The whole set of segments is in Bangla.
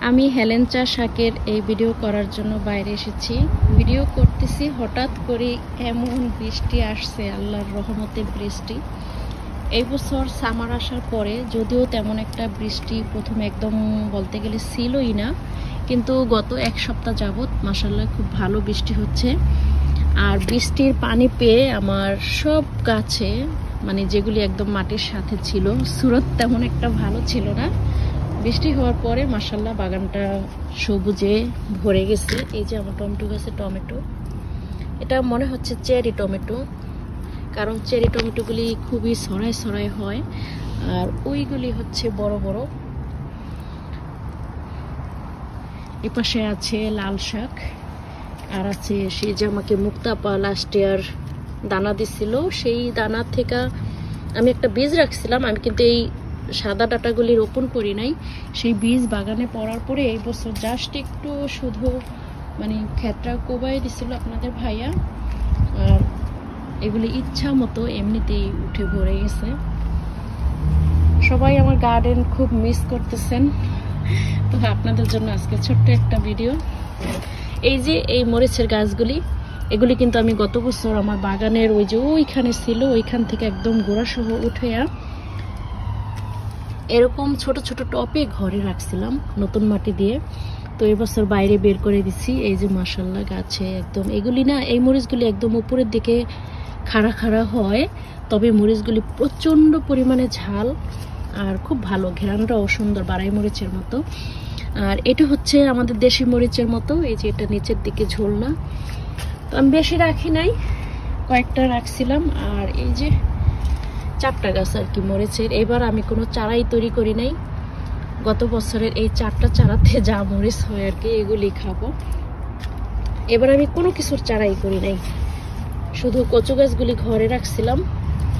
আমি হেলেঞ্চা শাকের এই ভিডিও করার জন্য বাইরে এসেছি। ভিডিও করতেছি, হঠাৎ করে এমন বৃষ্টি আসছে, আল্লাহর রহমতে বৃষ্টি। এই বছর সামার আসার পরে যদিও তেমন একটা বৃষ্টি প্রথমে একদম বলতে গেলে ছিলই না, কিন্তু গত এক সপ্তাহ যাবত মাশাআল্লাহ খুব ভালো বৃষ্টি হচ্ছে। আর বৃষ্টির পানি পেয়ে আমার সব গাছে, মানে যেগুলি একদম মাটির সাথে ছিল, সুরত তেমন একটা ভালো ছিল না। বৃষ্টি হওয়ার পরে মাশাআল্লাহ বাগানটা সবুজে ভরে গেছে। এই যে আমার টমেটো গাছে টমেটো, এটা মনে হচ্ছে চেরি টমেটো, কারণ চেরি টমেটোগুলি খুবই ছড়ায় ছড়ায় হয়, আর ওইগুলি হচ্ছে বড় বড়। এপাশে আছে লাল শাক, আর আছে সেই যে আমাকে মুক্তাপা লাস্ট ইয়ার দানা দিছিল, সেই দানা থেকে আমি একটা বীজ রাখছিলাম। আমি কিন্তু এই সাদা ডাটাগুলি রোপণ করি নাই, সেই বীজ বাগানে পড়ার পরে এই বছর জাস্ট একটু শুধু মানে ক্ষেতটা কোবাই দিছিল আপনাদের ভাইয়া, আর এগুলি ইচ্ছা মতো এমনিতেই উঠে ভরে গেছে। সবাই আমার গার্ডেন খুব মিস করতেছেন, তো আপনাদের জন্য আজকে ছোট্ট একটা ভিডিও। এই যে এই মরিচের গাছগুলি, এগুলি কিন্তু আমি গত বছর আমার বাগানের ওই যে ওইখানে ছিল, ওইখান থেকে একদম গোড়া সহ উঠে এরকম ছোট ছোট টপে ঘরে রাখছিলাম নতুন মাটি দিয়ে। তো এবছর বাইরে বের করে দিচ্ছি। এই যে মাশাআল্লাহ গাছে একদম এগুলি না, এই মরিচগুলি একদম উপরের দিকে খাড়া খাড়া হয়, তবে মরিচগুলি প্রচণ্ড পরিমাণে ঝাল আর খুব ভালো, ঘেরানটাও সুন্দর, বাড়াই মরিচের মতো। আর এটা হচ্ছে আমাদের দেশি মরিচের মতো, এই যে এটা নিচের দিকে ঝোল না। তো আমি বেশি রাখি নাই, কয়েকটা রাখছিলাম। আর এই যে 4টা গাছ আর কি মরিচের। এবার আমি কোনো চারাই তৈরি করি নাই, গত বছরের এই 4টা চারাতে যা মরিচ হয় আর কি, এগুলি খাবো। এবার আমি কোনো কিছুর চারাই করি নাই, শুধু কচু গাছগুলি ঘরে রাখছিলাম,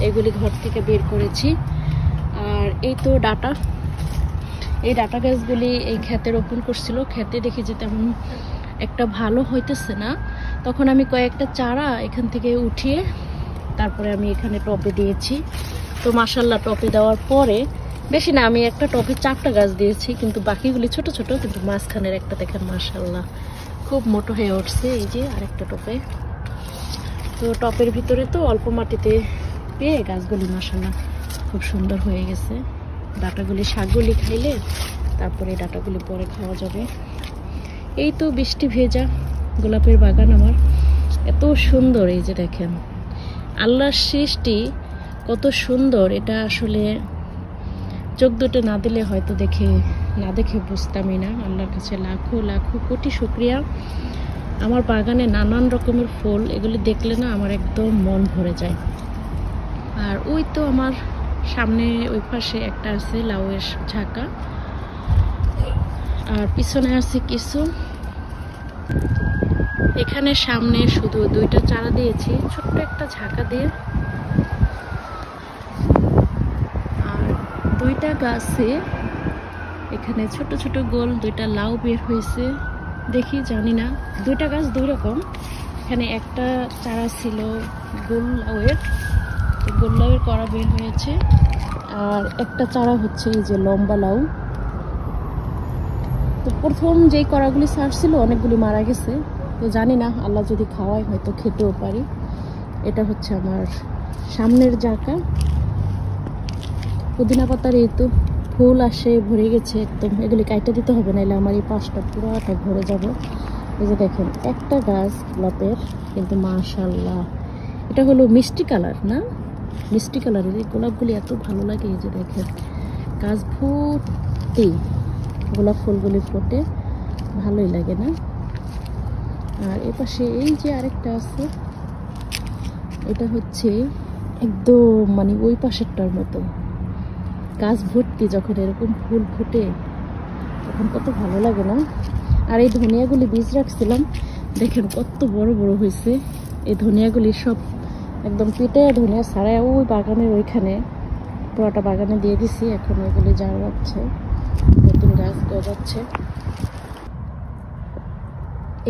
এগুলি ঘর থেকে বের করেছি। আর এই তো ডাটা, এই ডাটা গাছগুলি এই ক্ষেতে রোপণ করছিল, ক্ষেতে দেখি যে তেমন একটা ভালো হইতেছে না, তখন আমি কয়েকটা চারা এখান থেকে উঠিয়ে তারপরে আমি এখানে টপে দিয়েছি। তো মাশাআল্লাহ টপে দেওয়ার পরে বেশি না, আমি একটা টপে 4টা গাছ দিয়েছি, কিন্তু বাকিগুলি ছোট ছোট, কিন্তু মাঝখানের একটা দেখেন মাশাআল্লাহ খুব মোটো হয়ে উঠছে। এই যে আরেকটা টপে, তো টপের ভিতরে তো অল্প মাটিতে পেয়ে গাছগুলি মাশাআল্লাহ খুব সুন্দর হয়ে গেছে। ডাটাগুলি, শাকগুলি খাইলে তারপরে ডাটাগুলি পরে খাওয়া যাবে। এই তো বৃষ্টি ভেজা গোলাপের বাগান আমার, এত সুন্দর। এই যে দেখেন আল্লাহর সৃষ্টি কত সুন্দর, এটা আসলে চোখ দুটো না দিলে হয়তো না দেখে বুঝতামই না। আল্লাহর কাছে লাখো লাখো কোটি শুকরিয়া। আমার বাগানে নানান রকমের ফুল, এগুলি দেখলে না আমার একদম মন ভরে যায়। আর ওই তো আমার সামনে ওই পাশে একটা আছে লাউয়ের ঝাঁকা, আর পিছনে আছে কিছু। এখানে সামনে শুধু 2টা চারা দিয়েছি, ছোট্ট একটা ঝাঁকা দিয়ে। আর 2টা গাছে এখানে ছোট ছোট গোল 2টা লাউ বের হয়েছে, দেখি জানি না, 2টা গাছ 2 রকম। এখানে একটা চারা ছিল গোল লাউয়ের, গোল লাউয়ের কড়া বের হয়েছে, আর একটা চারা হচ্ছে এই যে লম্বা লাউ। তো প্রথম যেই কড়াগুলি ছাড়ছিল অনেকগুলি মারা গেছে, তো জানি না, আল্লাহ যদি খাওয়ায় হয়তো খেতেও পারি। এটা হচ্ছে আমার সামনের জায়গা, পুদিনা পাতার এই তো ফুল আসে ভরে গেছে একদম, এগুলি কাইটে দিতে হবে, নাহলে আমার এই পাশটা পুরোটা ভরে যাবে। এই যে দেখেন একটা গাছ গোলাপের, কিন্তু মাশাআল্লাহ এটা হলো মিষ্টি কালার না, মিষ্টি কালারের এই গোলাপগুলি এত ভালো লাগে। এই যে দেখেন গাছ ভর্তি গোলাপ ফুলগুলি ফোটে, ভালোই লাগে না। আর এপাশে এই যে আরেকটা আছে, এটা হচ্ছে একদম মানে ওই পাশেরটার মতো, গাছ ভর্তি। যখন এরকম ফুল ফোটে তখন কত ভালো লাগে না। আর এই ধনিয়াগুলি বীজ রাখছিলাম, দেখেন কত বড় বড় হয়েছে। এই ধনিয়াগুলি সব একদম পিটে ধনিয়া ছাড়াই ওই বাগানের ওইখানে পুরোটা বাগানে দিয়ে দিছি। এখন ওইগুলি ঝাড় যাচ্ছে, নতুন গাছ গজাচ্ছে।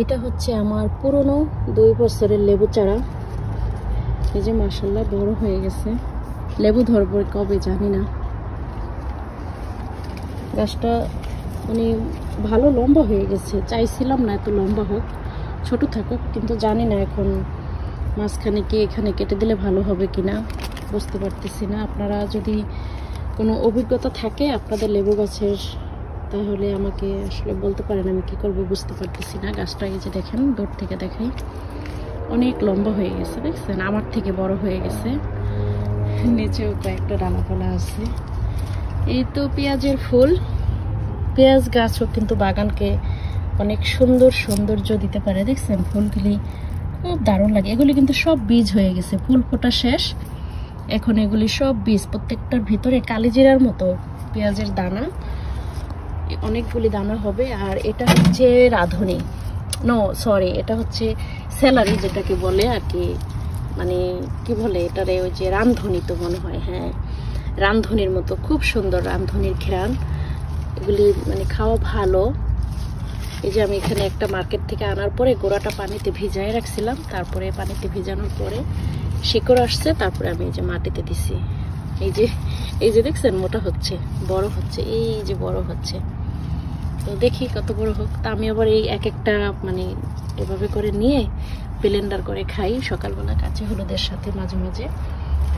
এটা হচ্ছে আমার পুরনো 2 বছরের লেবু চারা, এই যে মাশাআল্লাহ বড় হয়ে গেছে। লেবু ধরবো কবে জানি না। গাছটা মানে ভালো লম্বা হয়ে গেছে। চাইছিলাম না এত লম্বা হোক, ছোট থাকুক, কিন্তু জানি না এখন মাঝখানে কি এখানে কেটে দিলে ভালো হবে কিনা, বুঝতে পারতেছি না। আপনারা যদি কোনো অভিজ্ঞতা থাকে আপনাদের লেবু গাছের, তাহলে আমাকে আসলে বলতে পারেন, আমি কি করব বুঝতে পারতেছি না। গাছটা এই যে দেখেন, দূর থেকে দেখাই, অনেক লম্বা হয়ে গেছে, দেখছেন, আমার থেকে বড় হয়ে গেছে। নিচেও কয়েকটা ডালাপালা আছে। এই তো পেঁয়াজের ফুল, পেঁয়াজ গাছও কিন্তু বাগানকে অনেক সুন্দর সৌন্দর্য দিতে পারে, দেখছেন ফুলগুলি খুব দারুণ লাগে। এগুলি কিন্তু সব বীজ হয়ে গেছে, ফুল ফোটা শেষ, এখন এগুলি সব বীজ। প্রত্যেকটার ভিতরে কালিজিরার মতো পেঁয়াজের দানা, অনেকগুলি দানা হবে। আর এটা হচ্ছে রাঁধুনি, সরি, এটা হচ্ছে স্যালারি যেটাকে বলে আর কি, মানে কি বলে এটারে, ওই যে রামধনি তো মনে হয়, হ্যাঁ রামধনির মতো, খুব সুন্দর রামধনির ঘ্রাণ। এগুলি মানে খাওয়া ভালো। এই যে আমি এখানে একটা মার্কেট থেকে আনার পরে গোড়াটা পানিতে ভিজায় রাখছিলাম, তারপরে পানিতে ভিজানোর পরে শিকড় আসছে, তারপরে আমি এই যে মাটিতে দিছি। এই যে দেখছেন মোটা হচ্ছে, বড় হচ্ছে, এই যে বড় হচ্ছে। তো দেখি কত বড় হোক। তা আমি আবার এই এক একটা মানে এভাবে করে নিয়ে ব্লেন্ডার করে খাই সকালবেলা কাঁচা হলুদের সাথে, মাঝে মাঝে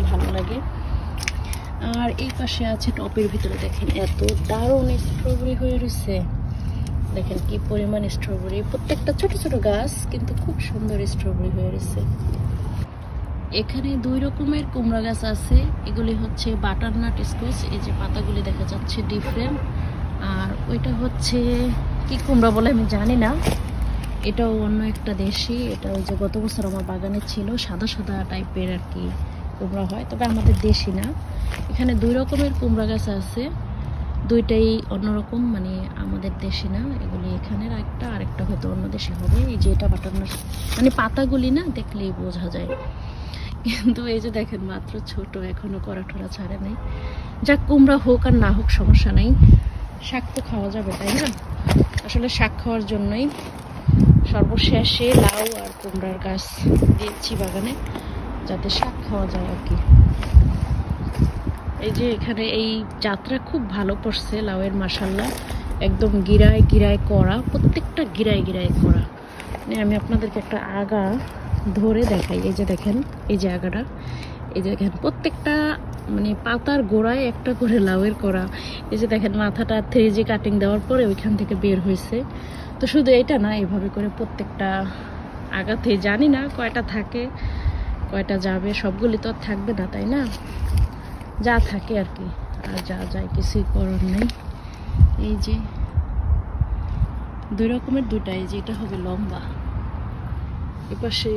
ভালো লাগে। আর এই পাশে আছে টপের ভিতরে, দেখেন এত দারুণ স্ট্রবেরি হয়ে রয়েছে, দেখেন কি পরিমাণ স্ট্রবেরি। প্রত্যেকটা ছোট ছোট গাছ কিন্তু খুব সুন্দর স্ট্রবেরি হয়ে রয়েছে। এখানে 2 রকমের কুমড়া গাছ আছে, এগুলি হচ্ছে বাটারনাট স্কোয়াশ, এই যে পাতাগুলি দেখা যাচ্ছে ডিফারেন্ট। আর ওইটা হচ্ছে কি কুমড়া বলে আমি জানি না, এটাও অন্য একটা দেশি। এটা ওই যে গত বছর আমার বাগানে ছিল, সাদা সাদা টাইপের আর কি কুমড়া হয়, তবে আমাদের দেশি না। এখানে 2 রকমের কুমড়া গাছ আছে, দুইটাই অন্যরকম, মানে আমাদের দেশি না এগুলি। এখানের আরেকটা হয়তো অন্য দেশি হবে। এই যে এটা বাটারনাট, মানে পাতাগুলি না দেখলেই বোঝা যায়। কিন্তু এই যে দেখেন মাত্র ছোট, এখনো কড়া ঠোরা ছাড়ে নাই। যাক, কুমড়া হোক আর না হোক সমস্যা নাই, শাক তো খাওয়া যাবে, তাই না? আসলে শাক খাওয়ার জন্যই সর্বশেষে লাউ আর কুমড়ার গাছ দিয়েছি বাগানে, যাতে শাক খাওয়া যায় আর কি। এই যে এখানে এই যাত্রা খুব ভালো পড়ছে লাউয়ের, মাশাল্লাহ, একদম গিরায় গিরায় করা, প্রত্যেকটা গিরায় গিরায় করা। মানে আমি আপনাদেরকে একটা আগা ধরে দেখাই, এই যে দেখেন, এই যে আগাটা, এই যে দেখেন প্রত্যেকটা মানে পাতার গোড়ায় একটা করে লাউয়ের করা। এই যে দেখেন মাথাটা 3G কাটিং দেওয়ার পরে ওইখান থেকে বের হয়েছে। তো শুধু এটা না, এভাবে করে প্রত্যেকটা আগাতে, জানি না কয়টা থাকে কয়টা যাবে, সবগুলি তো আর থাকবে না, তাই না? যা থাকে আর কি, আর যা যায় কিছুই করার নেই। এই যে 2 রকমের দুটাই, যে এটা হবে লম্বা। এপাশে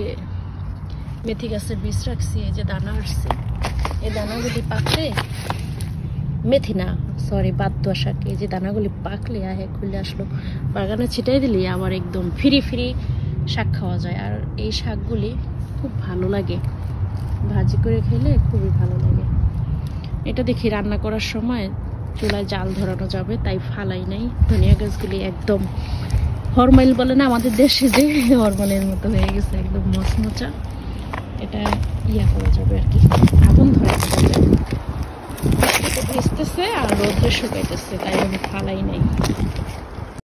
মেথি গাছের বীজ রাখছি, এই যে দানা আসছে, এই দানাগুলি পাকলে, মেথি না সরি বাদুয়া শাক, এই যে দানাগুলি পাকলে খুলে আসলো, বাগানে ছিটাই দিলে আবার একদম ফ্রি ফ্রি শাক খাওয়া যায়। আর এই শাকগুলি খুব ভালো লাগে, ভাজি করে খেলে খুবই ভালো লাগে। এটা দেখি রান্না করার সময় চুলায় জাল ধরানো যাবে, তাই ফালাই নাই। ধনিয়া গাছগুলি একদম হরমাইল বলে না আমাদের দেশে, যে হরমাইলের মতো হয়ে গেছে, একদম মচমচা। এটা ইয়া করা যাবে আর কি, আগুন ধরে ভিজতেছে আর রোদ্রে শুকাইতেছে, তাই আমি ফালাই নাই।